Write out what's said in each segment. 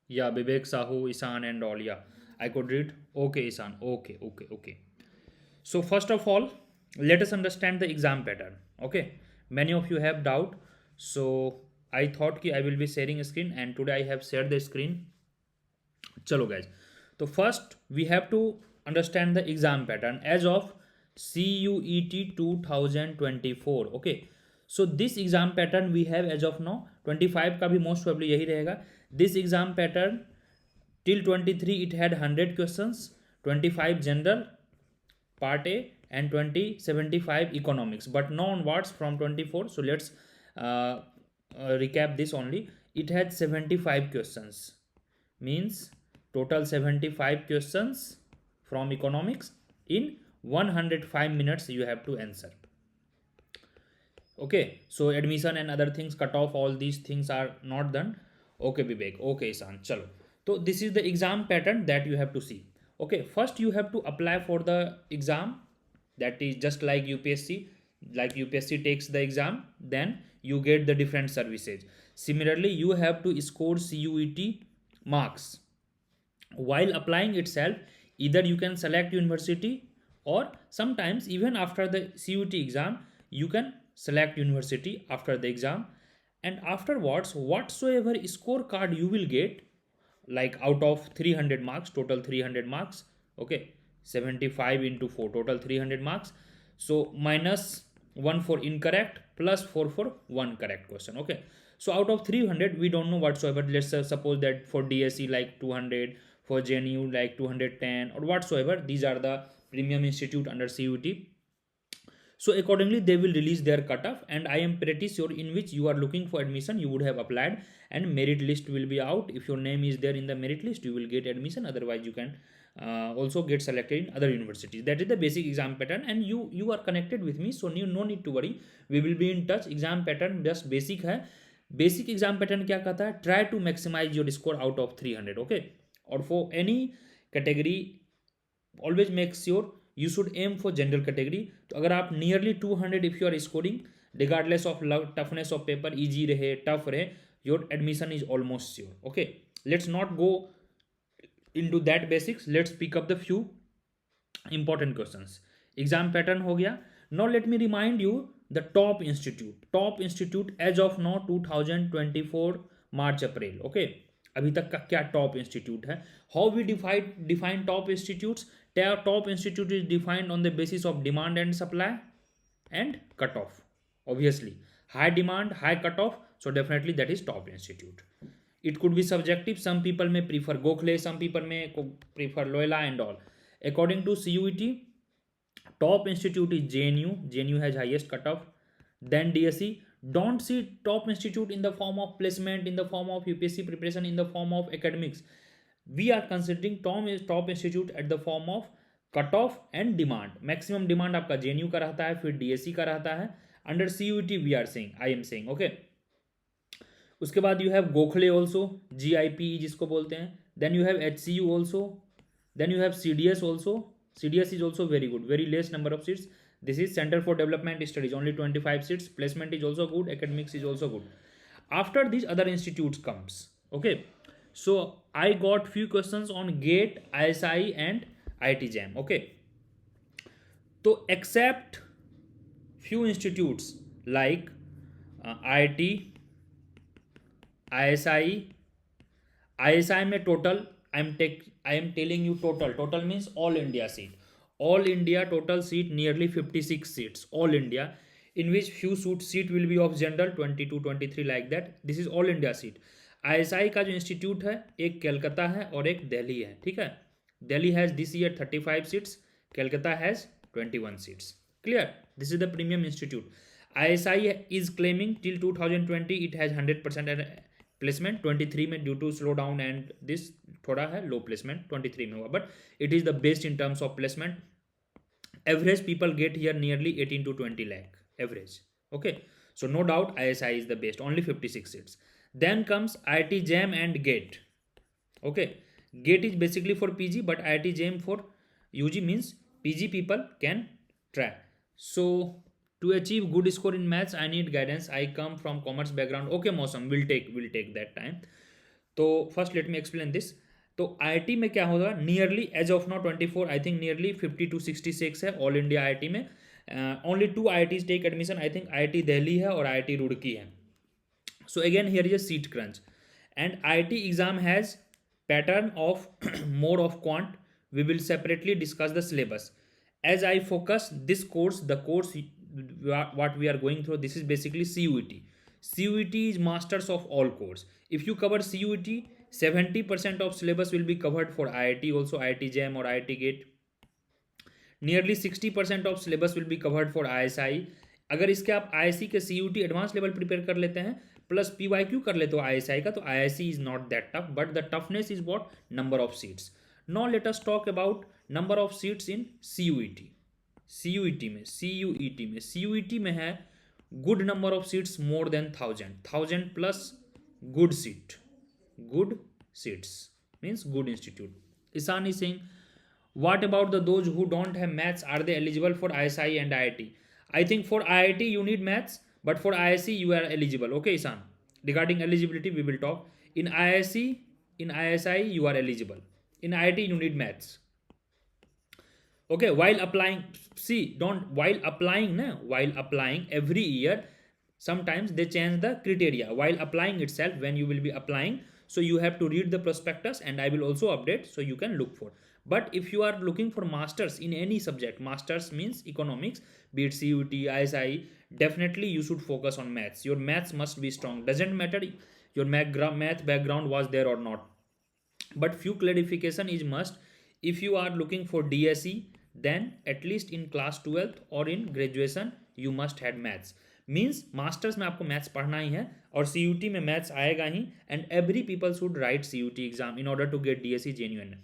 Yeah, Vivek Sahu, Isan, and all. Yeah, I could read. Okay, Isan. Okay, okay, okay. So first of all, let us understand the exam pattern. Okay, many of you have doubt. So I thought कि I will be sharing a screen, and today I have shared the screen. चलो guys. So first we have to understand the exam pattern as of CUET 2024. Okay. So this exam pattern we have as of now 25 का भी most probably यही रहेगा. This exam pattern till 23 it had 100 questions, 25 general part A and 2075 economics, but now onwards from 24. So let's recap this only. It had 75 questions, means total 75 questions from economics in 105 minutes you have to answer. Okay, so admission and other things, cut off, all these things are not done. Okay, Vivek. Okay, Isan. Chalo. So this is the exam pattern that you have to see. Okay, first you have to apply for the exam. That is just like UPSC. Like UPSC takes the exam, then you get the different services. Similarly, you have to score CUET marks. While applying itself, either you can select university, or sometimes even after the CUT exam you can select university after the exam. And afterwards, whatsoever scorecard you will get, like out of 300 marks, total 300 marks. Okay, 75 into 4, total 300 marks. So minus 1 for incorrect, plus 4 for one correct question. Okay, so out of 300 we don't know whatsoever. Let's suppose that for DSE like 200, for JNU like 210 or whatsoever. These are the premium institute under CUT. So accordingly they will release their cutoff, and I am pretty sure in which you are looking for admission you would have applied, and merit list will be out. If your name is there in the merit list, you will get admission. Otherwise you can also get selected in other universities. That is the basic exam pattern, and you are connected with me, so no need to worry. We will be in touch. Exam pattern just basic है. Basic exam pattern क्या कहता है? Try to maximize your score out of 300. Okay, or for any category, always make sure you should aim for general category. तो अगर आप nearly 200 if you are scoring, regardless of toughness of paper, easy रहे tough रहे, your admission is almost sure. Okay, let's not go into that basics. Let's pick up the few important questions. Exam pattern हो गया. Now let me remind you the top institute as of now 2024 March April. Okay, अभी तक का क्या top institute है? How we define top institutes? Top institute is defined on the basis of demand and supply and cutoff. Obviously, high demand, high cutoff, so definitely that is top institute. It could be subjective. Some people may prefer Gokhale, some people may prefer Loyola and all. According to CUET, top institute is JNU. JNU has highest cutoff. Then DSE. Don't see top institute in the form of placement, in the form of UPSC preparation, in the form of academics. We are considering top institute at the form of cut off and demand. Maximum demand आपका JNU का रहता है, फिर DSC का रहता है. Under CUT we are saying, I am saying. Okay, उसके बाद you have Gokhale also, GIP जिसको बोलते हैं. Then you have HCU also. Then you have CDS also. CDS is also very good, very less number of seats. This is Center for Development Studies, only 25 seats. Placement is also good, academics is also good. After these other institutes comes. Okay, so I got few questions on GATE, ISI and IIT JAM. Okay, so except few institutes like IIT, ISI. ISI में total I am telling you total means all India seat. All India total seat nearly 56 seats. All India, in which few seat will be of general 22, 23 like that. This is all India seat. ISI का जो institute है एक कलकत्ता है और एक दिल्ली है. ठीक है, Delhi has this year 35 seats, Calcutta has 21 seats. Clear? This is the premium institute. ISI is claiming till 2020 it has 100% placement. 23 में due to slow down and this थोड़ा है लो प्लेसमेंट 23 में हुआ, but it is the best in terms of placement. Average people get here nearly 18 to 20 lakh average. Okay, so no doubt ISI is the best, only 56 seats. Then comes IIT JAM and GATE. Okay, GATE is basically for PG, but IIT JAM for UG, means PG people can try. So to achieve good score in maths I need guidance. I come from commerce background. Okay, Mosam, we'll take that time. तो first let me explain this. तो IIT में क्या होगा, nearly as of now 24, I think nearly 50 to 66 है all India IIT में। Only 2 IITs take admission, I think IIT Delhi है और IIT Roorkee है। So again here is a seat crunch, and IIT exam has pattern of more of quant. We will separately discuss the syllabus. As I focus this course, the course what we are going through, this is basically CUET. CUET is masters of all course. If you cover CUET, 70% of syllabus will be covered for IIT, also IIT JAM or IIT GATE. Nearly 60% of syllabus will be covered for ISI. अगर इसके आप ISC के CUT advance level prepare कर लेते हैं plus PYQ कर लेते हो आईएसआई का, तो ISC is not that tough, but the toughness is what, number of seats. Now let us talk about number of seats in CUET. CUET में है good number of seats, more than 1000 plus good seats means good institute. Ishan is saying, what about those who don't have maths? Are they eligible for ISI and IIT? I think for IIT you need maths, but for ISC you are eligible. Okay, Isan. Regarding eligibility, we will talk. In ISC, in ISI you are eligible. In IIT you need maths. Okay, while applying, see, while applying every year, sometimes they change the criteria. While applying itself, when you will be applying, so you have to read the prospectus, and I will also update so you can look for. But if you are looking for masters in any subject, masters means economics, be it CUT, ISI, definitely you should focus on maths. Your maths must be strong. Doesn't matter your math background was there or not. But few clarification is must. If you are looking for DSE, then at least in class 12th or in graduation you must have maths. Means masters में आपको maths पढ़ना ही है और CUT में maths आएगा ही, and every people should write CUT exam in order to get DSE genuine.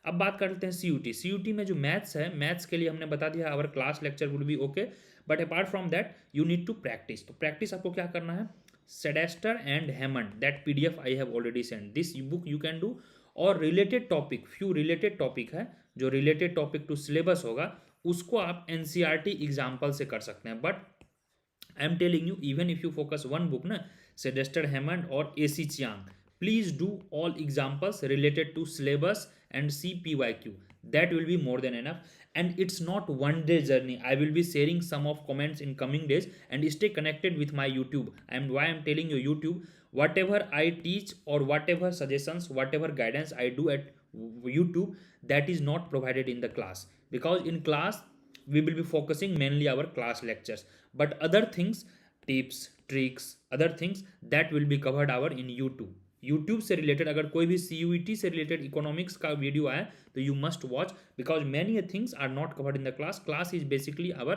अब बात करते हैं सीयूटी। सीयूटी में जो मैथ्स है, मैथ्स के लिए हमने बता दिया our class lecture would be okay, but apart from that you need to practice. तो प्रैक्टिस आपको क्या करना है, Sydsaeter and Hammond, that PDF I have already send, this book you can do. और related topic, few related topic है जो related topic to syllabus होगा, उसको आप एनसीईआरटी एग्जाम्पल से कर सकते हैं। But I am telling you, even if you focus one book ना, सेडेस्टर हेमंड और AC Chiang, please do all examples related to syllabus and CPYQ. That will be more than enough, and it's not one day journey. I will be sharing some of comments in coming days, and stay connected with my YouTube. And why I'm telling you YouTube, whatever I teach or whatever suggestions, whatever guidance I do at YouTube, that is not provided in the class, because in class we will be focusing mainly our class lectures, but other things, tips, tricks, other things, that will be covered our in YouTube. YouTube से related अगर कोई भी CUET से related economics का video आए तो you must watch, because many things are not covered in the class. Class is basically our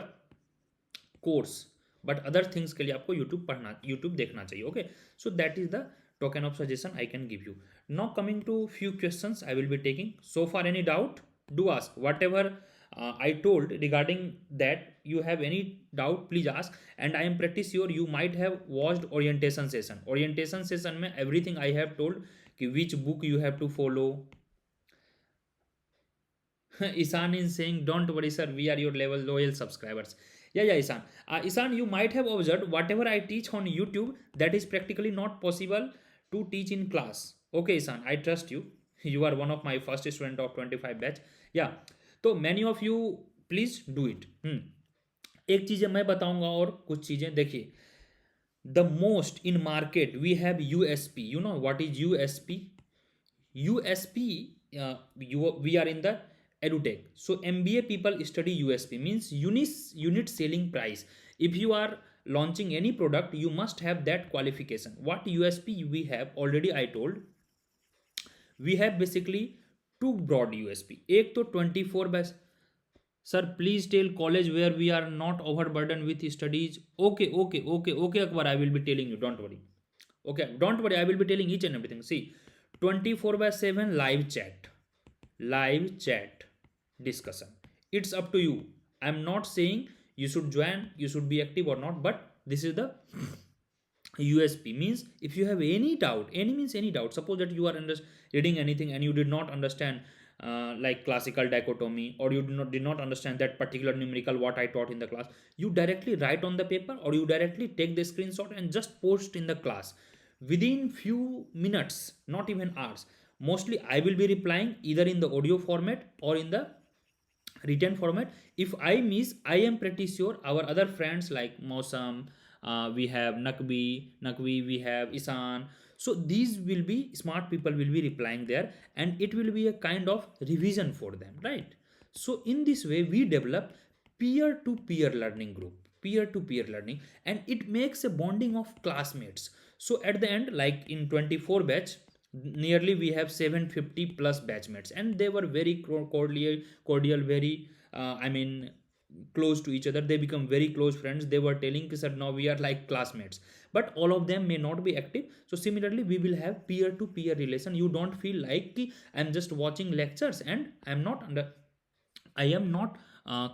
course, but other things के लिए आपको यूट्यूब देखना चाहिए। Okay, so that is the token of suggestion I can give you. Now coming to few questions I will be taking. So for any doubt, do ask whatever I told regarding that. You have any doubt, please ask, and I am pretty sure you might have watched orientation session. Orientation session में everything I have told कि which book you have to follow. Isan is saying, don't worry sir, we are your loyal subscribers. Yeah, Isan. Isan, you might have observed whatever I teach on YouTube, that is practically not possible to teach in class. Okay, Isan, I trust you. You are one of my first student of 25 batch. Yeah. तो many of you please do it. एक चीज़ें मैं बताऊंगा और कुछ चीज़ें देखिए। The most in market we have USP. You know what is USP? USP, we are in the edutech, so MBA people study USP, means unit selling price. If you are launching any product, you must have that qualification. What USP we have already I told. We have basically two broad USP. एक तो 24/, sir please tell college where we are not overburdened with studies. Okay Akbar, I will be telling you, don't worry. Okay, don't worry, I will be telling each and everything. See, 24/7 live chat discussion. It's up to you. I'm not saying you should join, you should be active or not, but this is the USP. Means if you have any doubt, any doubt, suppose that you are reading anything and you did not understand like classical dichotomy, or you did not understand that particular numerical what I taught in the class, you directly write on the paper or you directly take the screenshot and just post in the class. within few minutes, not even hours. Mostly I will be replying either in the audio format or in the written format. If I miss, I am pretty sure our other friends like Mosam, we have Nakvi, we have Isan, so these will be smart people will be replying there, and it will be a kind of revision for them, right? So in this way we develop peer to peer learning group, peer to peer learning, and it makes a bonding of classmates. So at the end, like in 24 batch, nearly we have 750 plus batchmates, and they were very cordial, very I mean close to each other. They become very close friends. They were telling sir, now we are like classmates, but all of them may not be active. So similarly we will have peer to peer relation. You don't feel like ki, I'm just watching lectures and I am not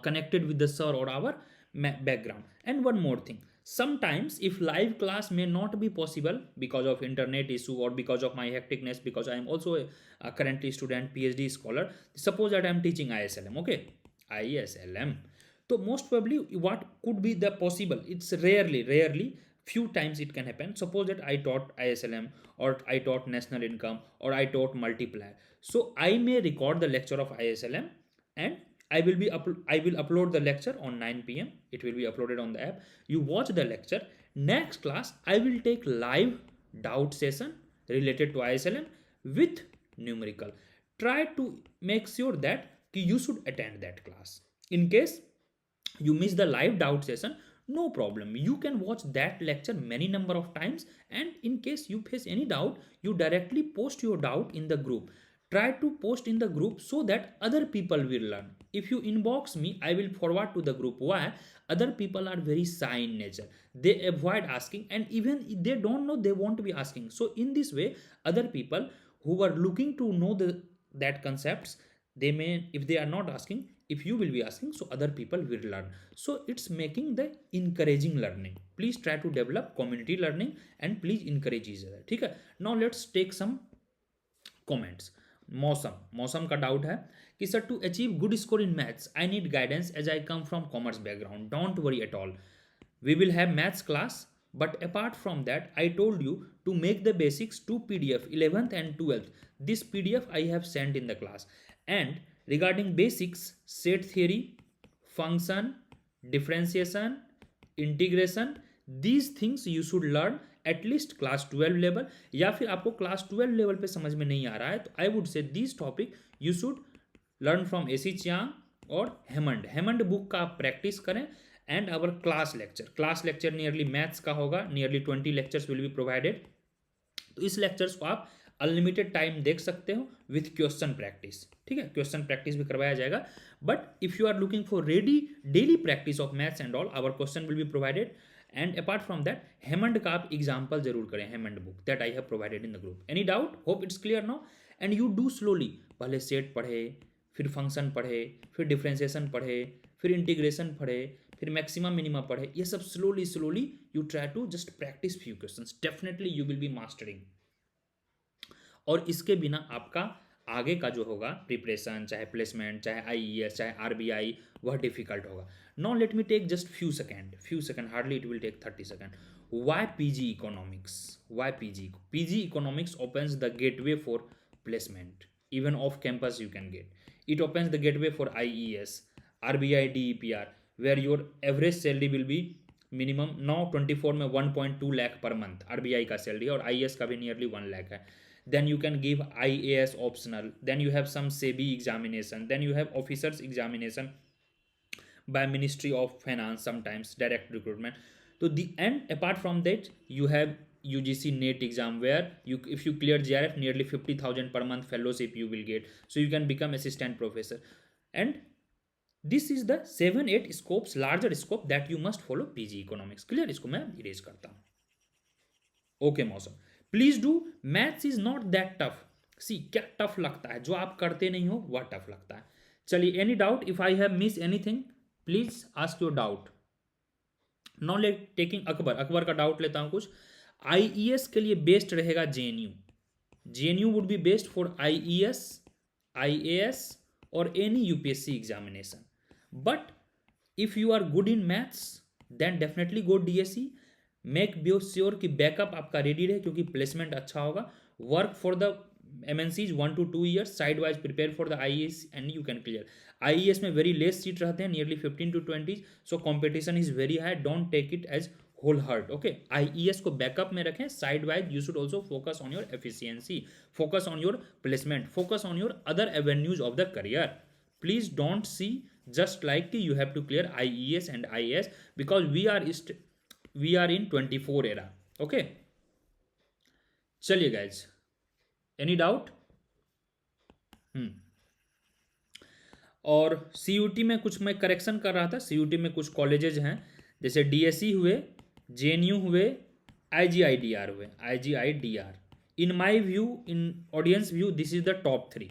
connected with the sir or our background. And one more thing, sometimes if live class may not be possible because of internet issue or because of my hecticness, because I am also a currently student PhD scholar. Suppose that I am teaching ISLM, okay, ISLM. So most probably what could be the possible, it's rarely few times it can happen. Suppose that I taught ISLM, or I taught national income, or I taught multiplier. So I may record the lecture of ISLM, and I will upload the lecture on 9 p.m. It will be uploaded on the app. You watch the lecture. Next class I will take live doubt session related to ISLM with numerical. Try to make sure that you should attend that class. In case you miss the live doubt session, no problem, you can watch that lecture many number of times, and in case you face any doubt, you directly post your doubt in the group. Try to post in the group so that other people will learn. If you inbox me, I will forward to the group. Why? Other people are very shy in nature, they avoid asking, and even if they don't know, they won't be asking. So in this way, other people who are looking to know that concepts, they may, if they are not asking, if you will be asking, so other people will learn. So it's making the encouraging learning. Please try to develop community learning and please encourage each other, ठीक है? Now let's take some comments. मौसम का doubt है कि sir, to achieve good score in maths I need guidance as I come from commerce background. Don't worry at all, we will have maths class, but apart from that I told you to make the basics to PDF 11th and 12th. This PDF I have sent in the class. And regarding basics, set theory, function, differentiation, integration, these things you should learn at least class 12 level. या फिर आपको class 12 level पे समझ में नहीं आ रहा है, तो I would say this topic you should learn from A C Chiang और हेमंड बुक का आप प्रैक्टिस करें. And our class lecture nearly maths का होगा, nearly 20 lectures will be provided. तो इस लेक्चर्स को आप अनलिमिटेड टाइम देख सकते हो विथ क्वेश्चन प्रैक्टिस, ठीक है? क्वेश्चन प्रैक्टिस भी करवाया जाएगा. But if you are looking for ready daily practice of maths and all, our question will be provided. And apart from that, Hammond का आप एग्जाम्पल जरूर करें, Hammond book that I have provided in the group. Any doubt? Hope it's clear now. And you do slowly, पहले set पढ़े, फिर function पढ़े, फिर differentiation पढ़े, फिर इंटीग्रेशन पढ़े, फिर मैक्सिमम मिनिमा पढ़े. ये सब slowly you try to just practice few questions. Definitely you will be mastering. और इसके बिना आपका आगे का जो होगा प्रिपरेशन, चाहे प्लेसमेंट, चाहे IES, चाहे RBI, वह डिफिकल्ट होगा. Now let me take just few second, hardly it will take 30 second. Why PG economics? Why PG economics opens the gateway for placement. Even off campus you can get. It opens the gateway for IES, RBI, DEPR, where your average salary will be minimum now 24 में 1.2 lakh per month RBI का salary, और IES का भी nearly 1 lakh है. Then you can give IAS optional. Then you have some SEBI examination. Then you have officers examination by Ministry of Finance, sometimes direct recruitment. So the and apart from that, you have UGC NET exam, where you, if you clear JRF, nearly 50,000 per month fellowship you will get. So you can become assistant professor. And this is the 7-8 scopes, larger scope that you must follow PG economics. Clear? इसको मैं erase करता हूँ. Okay Mausam, please do. Maths is not that tough. See, क्या tough लगता है? जो आप करते नहीं हो वह टफ लगता है. चलिए, any doubt? If I have miss anything please ask your doubt. Not let taking Akbar का डाउट लेता हूं कुछ. IES के लिए बेस्ट रहेगा JNU would be best for IES, IAS और any UPSC examination. But if you are good in maths, then definitely go DSE. Make be sure कि backup आपका रेडी रहे क्योंकि प्लेसमेंट अच्छा होगा. Work for the MNCs 1 to 2 years side wise prepare for the IES and you can clear. IES में very less seat रहते हैं, nearly 15 to 20, so competition is very high. Don't take it as whole heart. Okay, IES को backup में रखें, side wise you should also focus on your efficiency, focus on your placement, focus on your other avenues of the career. Please don't see just like you have to clear IES and IAS because we are in 24 era. okay, चलिए guys, any doubt? और CUT में कुछ मैं correction कर रहा था. CUT में कुछ कॉलेजेज हैं जैसे DSE हुए, JNU हुए, IGIDR हुए. IGIDR in my view, in audience view, this is the top 3.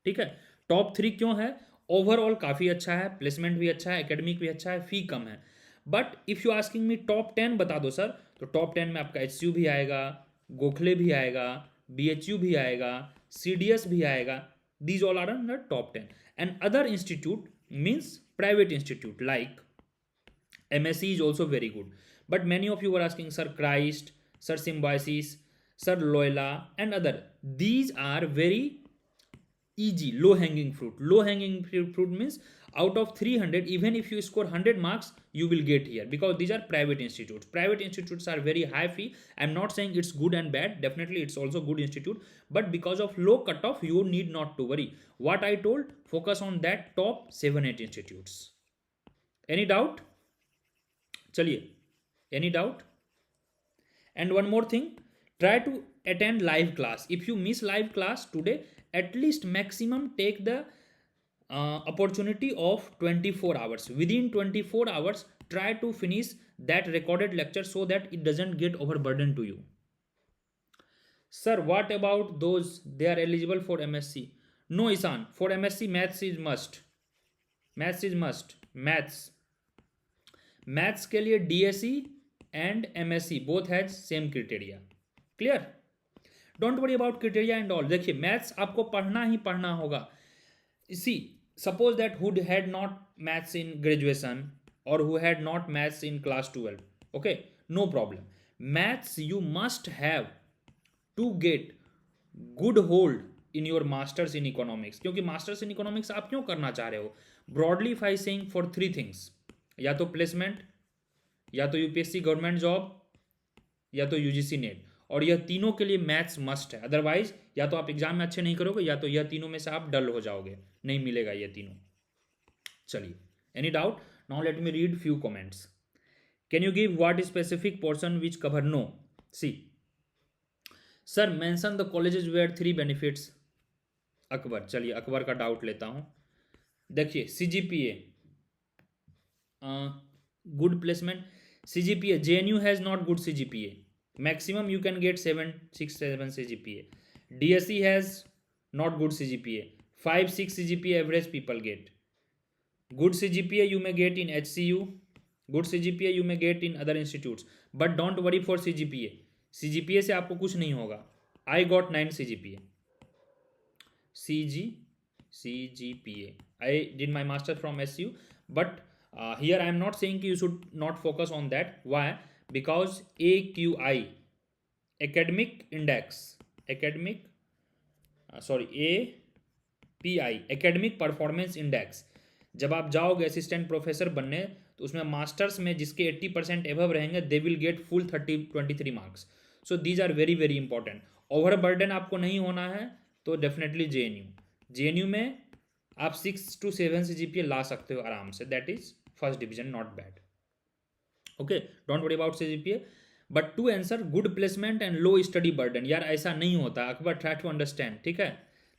ठीक है, टॉप 3 क्यों है? ओवरऑल काफ़ी अच्छा है, प्लेसमेंट भी अच्छा है, एकेडमिक भी अच्छा है, फी कम है. But if you asking me top 10 बता दो सर, तो टॉप 10 में आपका HCU भी आएगा, गोखले भी आएगा, BHU भी आएगा, CDS भी आएगा. These all are in the top 10. And other institute means private institute like MSc is also very good. But many of you were asking, Sir Christ, Sir Symbiosis, Sir Loyola, and other. These are very easy, low hanging fruit. Low hanging fruit means out of 300, even if you score 100 marks, you will get here because these are private institutes. Private institutes are very high fee. I'm not saying it's good and bad. Definitely it's also good institute. But because of low cutoff, you need not to worry. What I told, focus on that top 7-8 institutes. Any doubt? चलिए, any doubt? And one more thing, try to attend live class. If you miss live class today, at least maximum take the opportunity of 24 hours. Within 24 hours, try to finish that recorded lecture so that it doesn't get overburdened to you. Sir, what about those they are eligible for MSc? No, Isan, for MSc maths is must. Maths is must. Maths के लिए DSE and MSc both has same criteria. Clear? Don't worry about criteria and all. देखिए, maths आपको पढ़ना ही पढ़ना होगा. See suppose that who had not maths in graduation और who had not maths in class 12. Okay, no problem. Maths you must have to get good hold in your masters in economics. क्योंकि masters in economics आप क्यों करना चाह रहे हो? Broadly if I saying for 3 things, या तो placement, या तो UPSC गवर्नमेंट जॉब, या तो UGC नेट. और यह तीनों के लिए मैथ्स मस्ट है. अदरवाइज या तो आप एग्जाम में अच्छे नहीं करोगे, या तो यह तीनों में से आप डल हो जाओगे, नहीं मिलेगा ये तीनों. चलिए, any doubt? Now let me read few comments. Can you give what specific portion which cover? No. See sir, mention the colleges where 3 benefits. Akbar, चलिए अकबर का डाउट लेता हूँ. देखिए, CGPA good placement. CGPA, JNU has not good CGPA. Maximum you can get 7.67 CGPA. DSE has not good CGPA. 5.6 CGPA average people get. Good CGPA you may get in HCU. Good CGPA you may get in other institutes. But don't worry for CGPA. CGPA से आपको कुछ नहीं होगा. I got 9 CGPA. CGPA. I did my master from SU. But here I am not saying you should not focus on that. Why? Because AQI, academic index, API, academic performance index. जब आप जाओगे assistant professor बनने, तो उसमें masters में जिसके 80% above रहेंगे, they will get full 23 marks. So these are very very important. Over burden आपको नहीं होना है, तो डेफिनेटली JNU में आप 6 to 7 CGPA ला सकते हो आराम से. That is first division, not bad. Okay, don't worry about CGPA. But to answer, good placement and low study burden. यार ऐसा नहीं होता अकबर, ट्राई टू अंडरस्टैंड. ठीक है,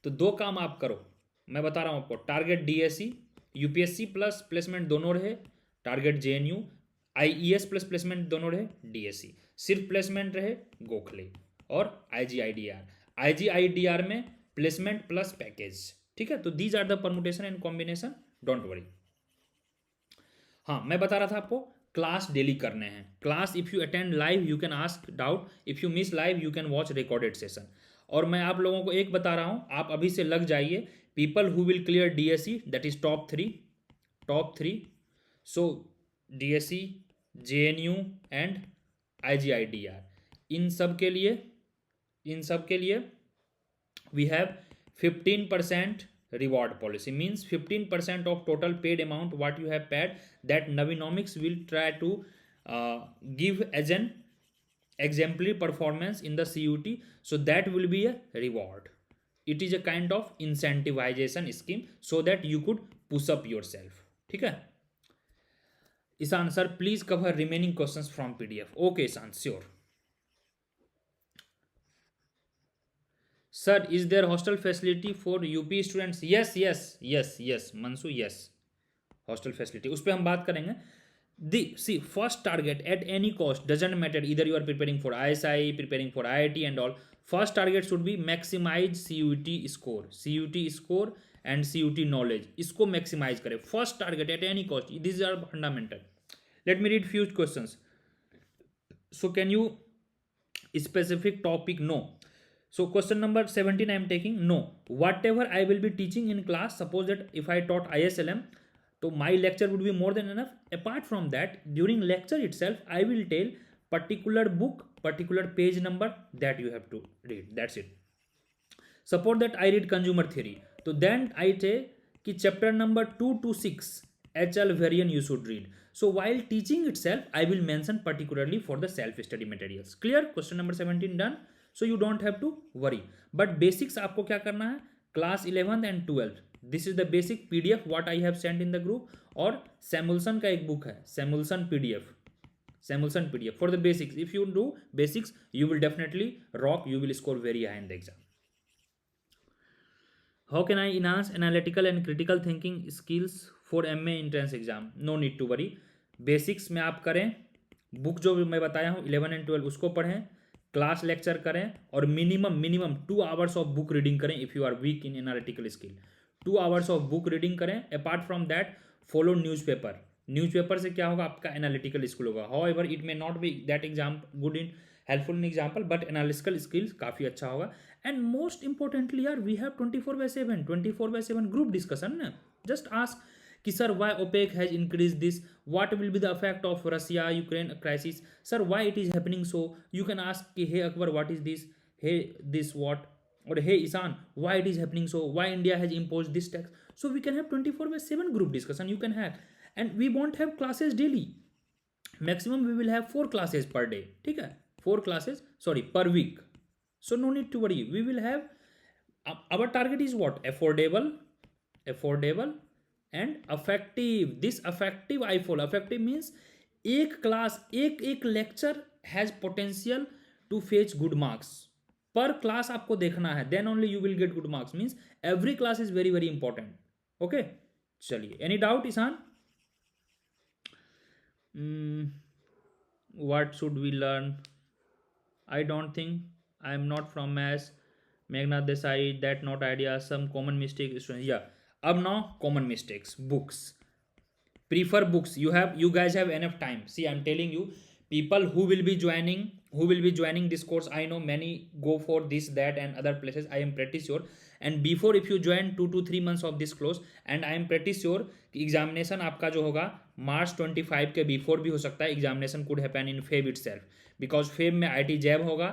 तो 2 काम आप करो, मैं बता रहा हूँ आपको. Target DSE, UPSC plus placement दोनों रहे. Target JNU, IES plus placement दोनों रहे. DSE सिर्फ प्लेसमेंट रहे, गोखले. और IGIDR में प्लेसमेंट प्लस पैकेज. ठीक है, तो these are the permutation and combination. Don't worry. हाँ, मैं बता रहा था आपको, क्लास डेली करने हैं. Class if you attend live you can ask doubt, if you miss live you can watch recorded session. और मैं आप लोगों को एक बता रहा हूँ, आप अभी से लग जाइए. People who will clear DSE, that is top 3. So DSE, JNU and IGIDR, इन सब के लिए, इन सब के लिए we have 15% reward policy, means 15% of total paid amount what you have paid, that Navinomics will try to give as an exemplary performance in the CUT, so that will be a reward. It is a kind of incentivization scheme so that you could push up yourself. ठीक है Ishan sir, please cover remaining questions from PDF. Okay Ishan, sure. Sir is there hostel facility for UP students? Yes yes yes yes Mansu, yes hostel facility, उस पर हम बात करेंगे. The see first target at any cost doesn't matter, इधर you are preparing for ISI, preparing for IIT and all, first target should be maximize CUT score, CUT score and CUT knowledge, इसको maximise करें. First target at any cost, this are fundamental. Let me read few questions. So can you specific topic? No. So question number 17 I am taking. No, whatever I will be teaching in class, suppose that if I taught ISLM, so my lecture would be more than enough. Apart from that, during lecture itself I will tell particular book, particular page number that you have to read, that's it. Suppose that I read consumer theory, so then I say कि chapter number 2 to 6 HL variant you should read. So while teaching itself I will mention particularly for the self study materials. Clear? Question number 17 done. So you don't have to worry. But basics आपको क्या करना है, class 11th and 12th, this is the basic PDF what I have sent in the group. और Samuelson का एक book है, Samuelson PDF, Samuelson PDF for the basics. If you do basics you will definitely rock, you will score very high in the exam. How can I enhance analytical and critical thinking skills for MA entrance exam? No need to worry. Basics में आप करें, book जो मैं बताया हूँ 11 and 12 उसको पढ़ें, class lecture करें और minimum 2 hours of book reading करें. If you are weak in analytical skill, 2 hours of book reading करें. Apart from that follow newspaper. Newspaper से क्या होगा, आपका एनालिटिकल स्किल होगा. However it may not be that exam good in helpful in example, but analytical skills काफ़ी अच्छा होगा. And most importantly यार वी हैव 24/7 ग्रुप डिस्कशन ना. जस्ट आस्क कि sir Y OPEC has increase this, what will be the effect of Russia Ukraine crisis, sir why it is happening. So you can ask कि hey Akbar what is this, hey this what, or hey Isan why it is happening, so why India has imposed this tax. So we can have 24/7 group discussion, you can have. And we won't have classes daily, maximum we will have 4 classes per day. ठीक है, 4 classes sorry per week. So no need to worry, we will have, our target is what, affordable and effective. This effective I follow. Effective means एक class, एक lecture has potential to fetch good marks. पर class आपको देखना है, then only you will get good marks. Means every class is very very important. Okay चलिए, any doubt Ishan? What should we learn? I don't think, I am not from maths. Meghnad Desai, that not idea, some common mistake student. या अब now common mistakes, books, prefer books. You guys have enough time. See, I'm telling you, people who will be joining this course, I know many go for this, that and other places, I am pretty sure. And before, if you join 2 to 3 months of this course, and I am pretty sure कि examination आपका जो होगा March 25 के before भी हो सकता है. Examination could happen in Feb itself, because Feb में IT जैब होगा,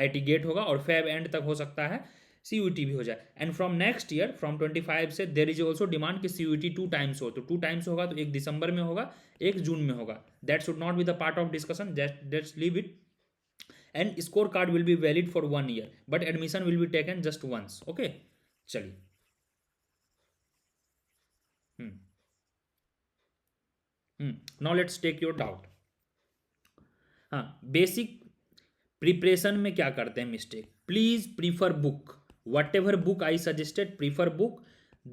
IT गेट होगा, और Feb एंड तक हो सकता है CUT भी हो जाए. And from next year, from 25 से देर इज ऑल्सो डिमांड कि CUT 2 टाइम्स हो. तो 2 टाइम्स होगा तो एक दिसंबर में होगा, एक जून में होगा. That should not be the part of discussion, just leave it. And score card will be valid for 1 year, but admission will be taken just once. Okay चलिए. Now let's take your doubt. हाँ, basic preparation में क्या करते हैं mistake? Please prefer book. whatever book I suggested, prefer book.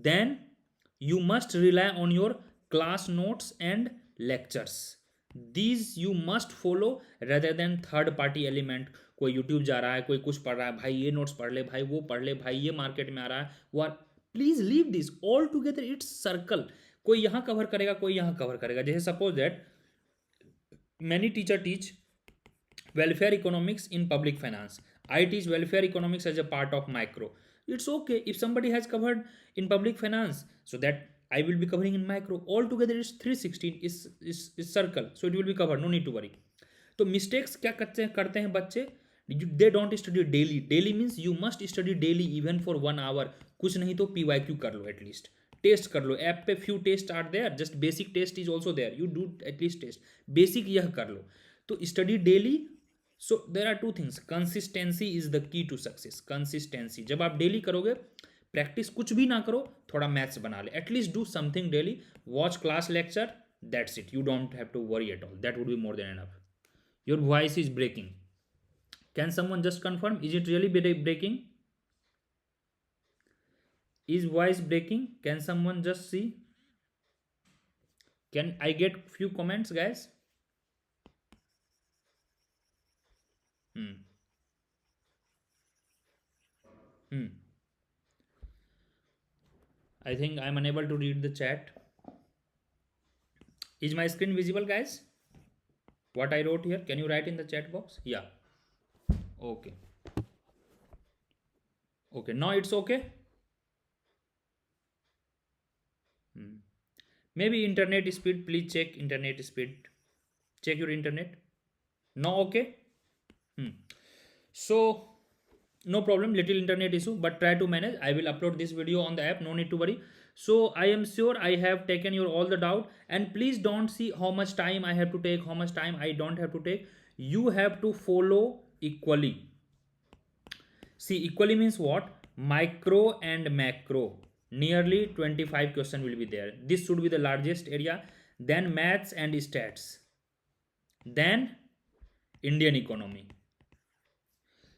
Then you must rely on your class notes and lectures. These you must follow rather than third party element. कोई YouTube जा रहा है, कोई कुछ पढ़ रहा है, भाई ये नोट्स पढ़ ले, भाई वो पढ़ ले, भाई ये मार्केट में आ रहा है, वो आर. Please leave this all together, it's circle. कोई यहाँ कवर करेगा, कोई यहाँ कवर करेगा. जैसे suppose that many teacher teach welfare economics in public finance. I teach welfare economics as a part of micro. It's okay if somebody has covered in public finance, so that I will be covering in micro. Altogether it's 316 is circle, so it will be covered, no need to worry. तो mistakes क्या करते हैं बच्चे, they don't study daily. Daily means you must study daily even for 1 hour. कुछ नहीं तो PYQ कर लो, एटलीस्ट टेस्ट कर लो. ऐप पे few test are there, just basic test is also there, you do at least test. Basic यह कर लो. तो study daily. So there are two things, consistency is the key to success. Consistency, जब आप daily करोगे, practice कुछ भी ना करो, थोड़ा मैथ्स बना ले, at least do something daily. Watch class lecture, that's it. You don't have to worry at all. That would be more than enough. Your voice is breaking. Can someone just confirm? Is it really breaking? Is voice breaking? Can someone just see? Can I get few comments, guys? Hmm. Hmm. I think I'm unable to read the chat. Is my screen visible, guys? What I wrote here? Can you write in the chat box? Yeah. Okay. Okay. Now it's okay. Maybe internet speed. Please check internet speed. Check your internet. No, okay. So no problem, little internet issue, but try to manage. I will upload this video on the app, no need to worry. So I am sure I have taken your all the doubt, and please don't see how much time I have to take, how much time I don't have to take. You have to follow equally. See, equally means what? Micro and macro. Nearly 25 question will be there. This should be the largest area. Then maths and stats. Then Indian economy.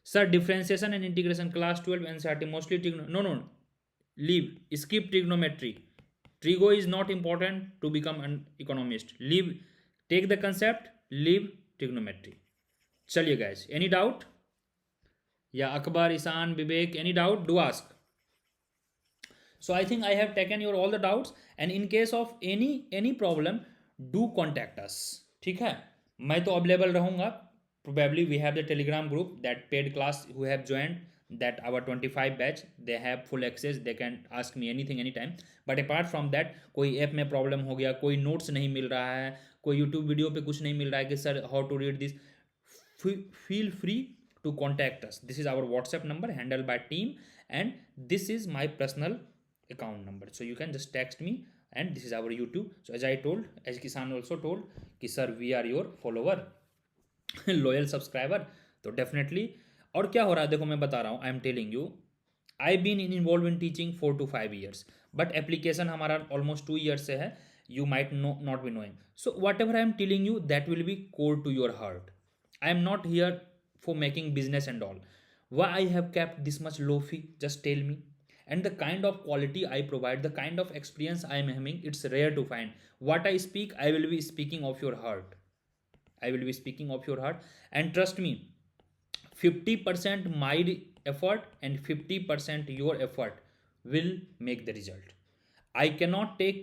Sir, differentiation and integration, class 12 NCERT, mostly no, leave, skip trigonometry. Trigo is not important to become an economist. Leave, take the concept, leave trigonometry. Chaliye guys, any doubt? Yeah, Akbar, Isan, Vivek, any doubt? Do ask. So I think I have taken your all the doubts, and in case of any problem, do contact us. ठीक है, मैं तो available रहूँगा. Probably we have the Telegram group, that paid class who have joined, that our 25 batch, they have full access, they can ask me anything anytime. But apart from that, कोई app में problem हो गया, कोई notes नहीं मिल रहा है, कोई YouTube video पे कुछ नहीं मिल रहा है कि sir how to read this, feel free to contact us. This is our WhatsApp number handled by team, and this is my personal account number. So you can just text me, and this is our YouTube. So as I told, as Kisan also told, कि sir we are your follower, loyal subscriber. तो definitely. और क्या हो रहा है देखो, मैं बता रहा हूँ, I am telling you, I been involve in teaching 4 to 5 years, but application हमारा ऑलमोस्ट 2 years से है. You might not be knowing. So whatever I am telling you, that will be core to your heart. I am not here for making business and all. Why I have kept this much low fee? Just tell me. And the kind of quality I provide, the kind of experience I am having, it's rare to find. What I speak, I will be speaking of your heart. I will be speaking of your heart. And trust me, 50% my effort and 50% your effort will make the result. I cannot take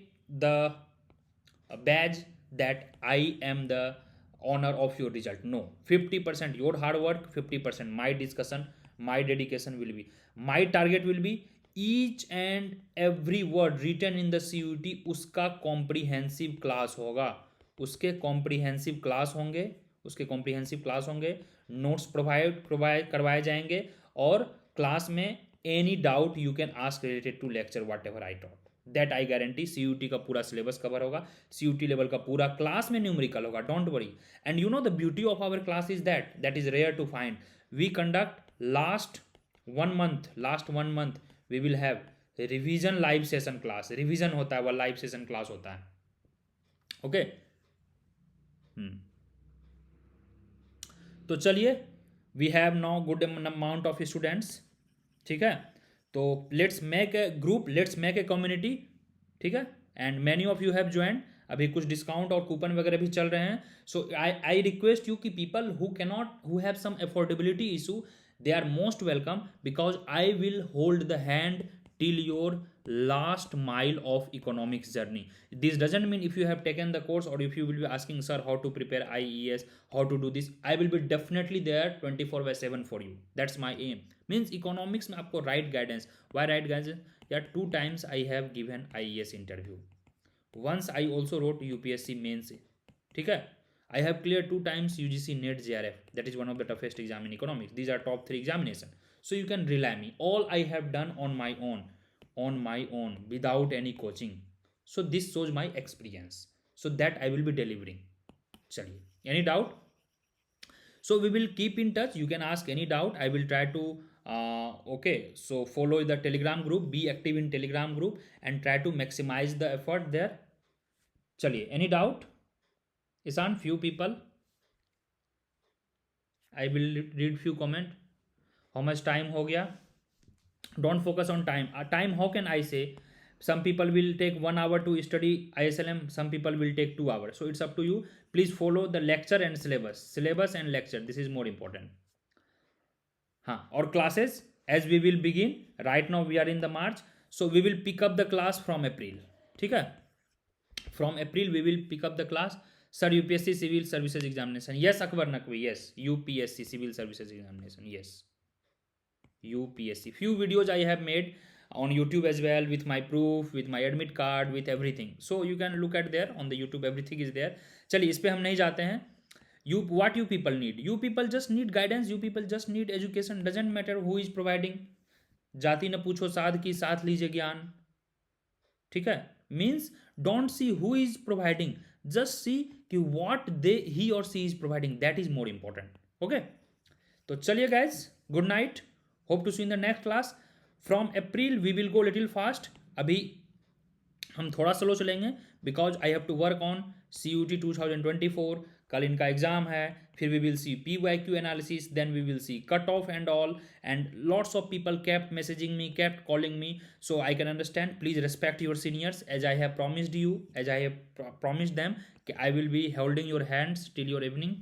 the badge that I am the owner of your result. No, 50% your hard work, 50% my discussion, my dedication will be. My target will be each and every word written in the CUT उसका comprehensive class होगा. उसके comprehensive class होंगे, notes provide करवाए जाएंगे, और class में any doubt you can ask related to lecture whatever I taught, that I guarantee. CUT का पूरा सिलेबस कवर होगा, CUT लेवल का पूरा क्लास में न्यूमेरिकल होगा, don't worry. And you know the beauty of our class is that is rare to find. We conduct last 1 month we will have revision live session class. Revision होता है, वह live session class होता है. Okay तो चलिए, we have now good amount of students. ठीक है, तो let's make a group, let's make a community. ठीक है, and many of you have join. अभी कुछ डिस्काउंट और कूपन वगैरह भी चल रहे हैं. सो आई रिक्वेस्ट यू कि people who cannot, who have some affordability issue, they are most welcome, because I will hold the hand till your last mile of economics journey. This doesn't mean if you have taken the course, or if you will be asking sir how to prepare IES, how to do this, I will be definitely there 24/7 for you. That's my aim. Means economics में आपको right guidance. Why right guidance? Yeah, 2 times I have given IES interview. Once I also wrote UPSC mains. ठीक है, I have cleared 2 times UGC NET JRF. That is one of the toughest exam in economics. These are top 3 examination. So you can rely me. All I have done on my own, without any coaching. So this shows my experience. So that I will be delivering. Chaliye. Any doubt? So we will keep in touch. You can ask any doubt. I will try to okay. So follow the Telegram group. Be active in Telegram group and try to maximize the effort there. Chaliye. Any doubt? Isan, few people. I will read few comment. How much time हो गया? Don't focus on time. Time, how can I say? Some people will take 1 hour to study ISLM, some people will take 2 hours. So it's up to you. Please follow the lecture and syllabus and lecture. This is more important. Or classes, as we will begin right now, we are in the March, so we will pick up the class from April. ठीक है? From April we will pick up the class. Sir, UPSC civil services examination. Yes, Akbar Naqvi. Yes, UPSC civil services examination. Yes, UPSC. Few videos I have made on YouTube as well, with my proof, with my admit card, with everything. So you can look at there on the YouTube. Everything is there. चलिए इस पे हम नहीं जाते हैं. What you people need? You people just need guidance. You people just need education. Doesn't matter who is providing. जाति न पूछो साध की, साथ लीजिए ज्ञान. ठीक है? Means don't see who is providing. Just see कि what he or she is providing. That is more important. Okay? तो चलिए guys. Good night. Hope to see you in the next class. From April we will go little fast. अभी हम थोड़ा slow चलेंगे because I have to work on CUT 2024. कल इनका exam है. फिर we will see PYQ analysis, then we will see cut off and all, and lots of people kept messaging me, kept calling me. So I can understand. Please respect your seniors as I have promised you, as I have promised them. I will be holding your hands till your evening.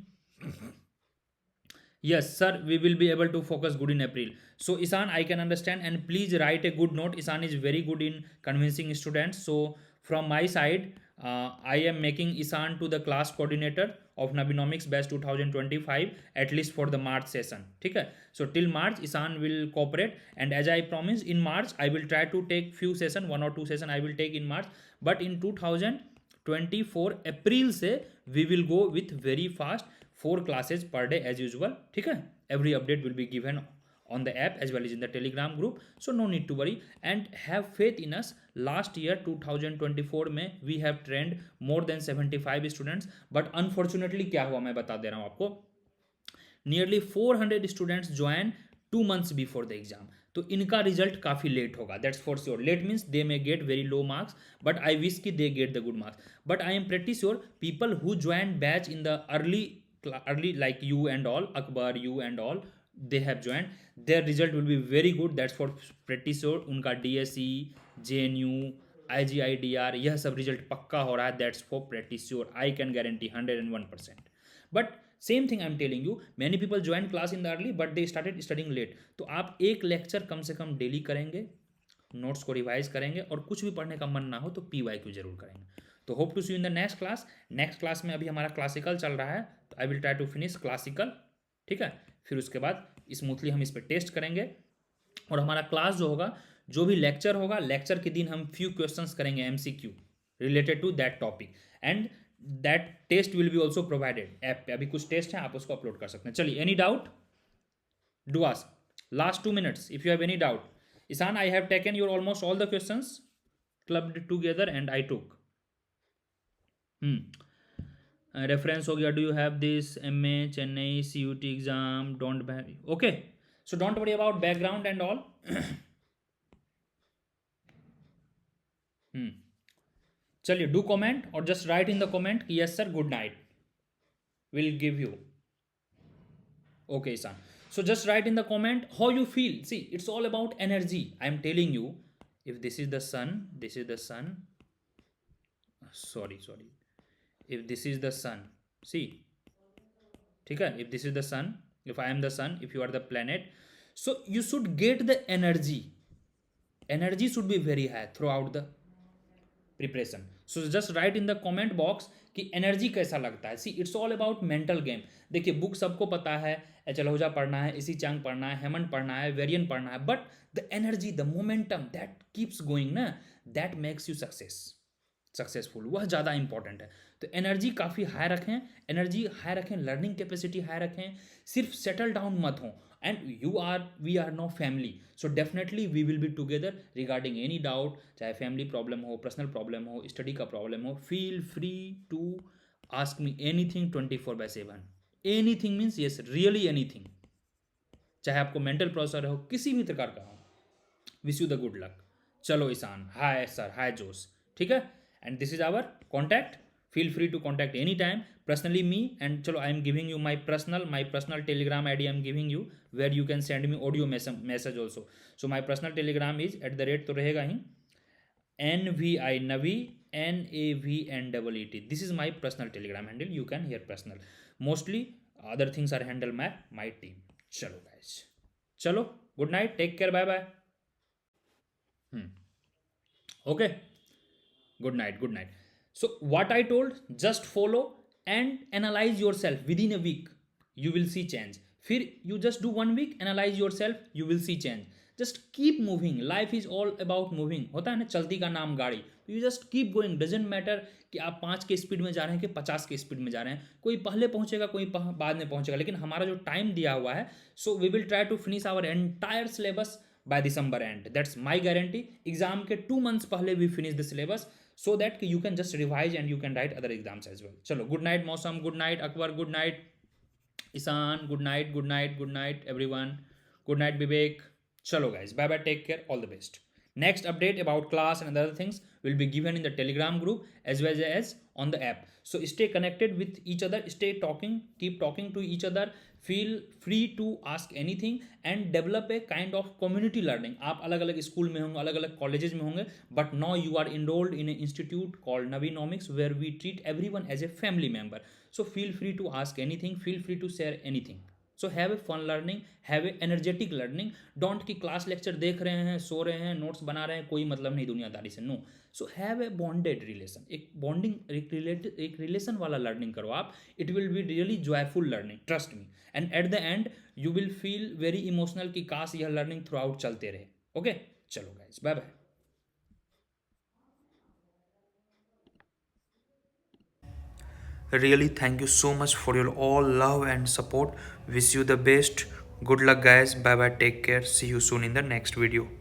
Yes, sir, we will be able to focus good in April. So, Isan, I can understand, and please write a good note. Isan is very good in convincing students. So, from my side, I am making Isan to the class coordinator of Nabinomics Batch 2025, at least for the March session. Okay? So, till March, Isan will cooperate. And as I promised, in March, I will try to take few sessions, 1 or 2 sessions I will take in March. But in 2024, April से, we will go with very fast. 4 classes per day as usual. ठीक है? Every update will be given on the app as well as in the Telegram group. So no need to worry and have faith in us. Last year 2024 में we have trained more than 75 students, but unfortunately क्या हुआ मैं बता दे रहा हूँ आपको. Nearly 400 students join 2 months before the exam. तो इनका रिजल्ट काफ़ी लेट होगा. That's for sure. Late means they may get very low marks, but I wish कि they get the good marks. But I am pretty sure people who join batch in the early like you and all, Akbar, you and all, they have joined, their result will be very good. That's for pretty sure. उनका DSE, JNU, IGIDR यह सब result पक्का हो रहा है. That's for pretty sure. I can guarantee 101%. But same thing I'm telling you, many people join class in the early but they started studying late. तो आप एक लेक्चर कम से कम डेली करेंगे, नोट्स को रिवाइज करेंगे, और कुछ भी पढ़ने का मन ना हो तो PYQ जरूर करेंगे. तो hope to see in the next class. Next class में अभी हमारा क्लासिकल चल रहा है, तो I will try to finish classical. ठीक है? फिर उसके बाद स्मूथली हम इस पर टेस्ट करेंगे. और हमारा क्लास जो होगा, जो भी लेक्चर होगा, लेक्चर के दिन हम फ्यू क्वेश्चंस करेंगे MCQ related to that topic, and that test will be also provided. App पे अभी कुछ टेस्ट हैं, आप उसको अपलोड कर सकते हैं. चलिए, any doubt? Do ask. Last 2 minutes if you have any doubt. Isan, I have taken your almost all the questions clubbed together and I took. Reference हो गया. Do you have this MA Chennai CUT exam? Don't have. Okay, so don't worry about background and all. चलिए, do comment or just write in the comment कि yes sir, good night. Will give you. Okay, Isan. So just write in the comment how you feel. See, it's all about energy. I am telling you, if this is the sun, this is the sun. Sorry. If this is the sun, see, ठीक है? If this is the sun, if I am the sun, if you are the planet, so you should get the energy. Energy should be very high throughout the preparation. So just write in the comment box कि energy कैसा लगता है. See, it's all about mental game. देखिए, book सबको पता है, एचलहोजा पढ़ना है, इसी चांग पढ़ना है, हेमंत पढ़ना है, वेरियन पढ़ना है, but the energy, the momentum that keeps going ना, that makes you success. Successful, वह ज़्यादा इंपॉर्टेंट है। तो एनर्जी काफ़ी हाई रखें, एनर्जी हाई रखें, लर्निंग कैपेसिटी हाई रखें, सिर्फ सेटल डाउन मत हों। And we are no family, so definitely we will be together regarding any doubt, चाहे फैमिली प्रॉब्लम हो, पर्सनल प्रॉब्लम हो, स्टडी का प्रॉब्लम हो, feel free to ask me any thing 24/7। Any thing means yes, really any thing, चाहे आपको mental pressure हो, किसी भी प्रकार का हो। Wish you the good luck. चलो Ishan, hi sir, hi Josh, ठीक है। And this is our contact, feel free to contact any time personally me. And चलो, I am giving you my personal Telegram I D, I am giving you, where you can send me audio message also. So my personal Telegram is @ तो रहेगा ही, NVI Navi, NAVNEET. This is my personal telegram handle. You can hear personal. Mostly other things are handled by my team. चलो guys, चलो, good night, take care, bye bye. Okay, good night, good night. So what I told, just follow and analyze yourself within a week. You will see change. फिर you just do 1 week, analyze yourself, you will see change. Just keep moving. Life is all about moving. होता है ना, चलती का नाम गाड़ी। तो you just keep going. Doesn't matter कि आप 5 के स्पीड में जा रहे हैं कि 50 के स्पीड में जा रहे हैं। कोई पहले पहुंचेगा, कोई बाद में पहुंचेगा, लेकिन हमारा जो टाइम दिया हुआ है, so we will try to finish our entire syllabus by December end. That's my guarantee. Exam के 2 months पहले we finish the syllabus, so that you can just revise and you can write other exams as well. चलो, good night मौसम, good night Akbar, good night Ishan, good night, good night, good night everyone, good night विवेक। चलो guys, bye bye, take care, all the best. Next update about class and other things will be given in the Telegram group as well as on the app. So stay connected with each other, stay talking, keep talking to each other, feel free to ask anything and develop a kind of community learning. आप अलग अलग school में होंगे, अलग अलग colleges में होंगे, but now you are enrolled in an institute called Navinomics where we treat everyone as a family member. So feel free to ask anything, feel free to share anything. So have a fun learning, have a energetic learning. Don't कि class lecture देख रहे हैं, सो रहे हैं, notes बना रहे हैं, कोई मतलब नहीं दुनियादारी से। No, so have a bonded relation, एक बॉन्डिंग, एक रिलेशन वाला लर्निंग करो आप। It will be really joyful learning, trust me. And at the end you will feel very emotional कि काश यह लर्निंग थ्रू आउट चलते रहे। ओके, चलो guys, bye bye. Really, thank you so much for your all love and support. Wish you the best. Good luck guys. Bye bye. Take care. See you soon in the next video.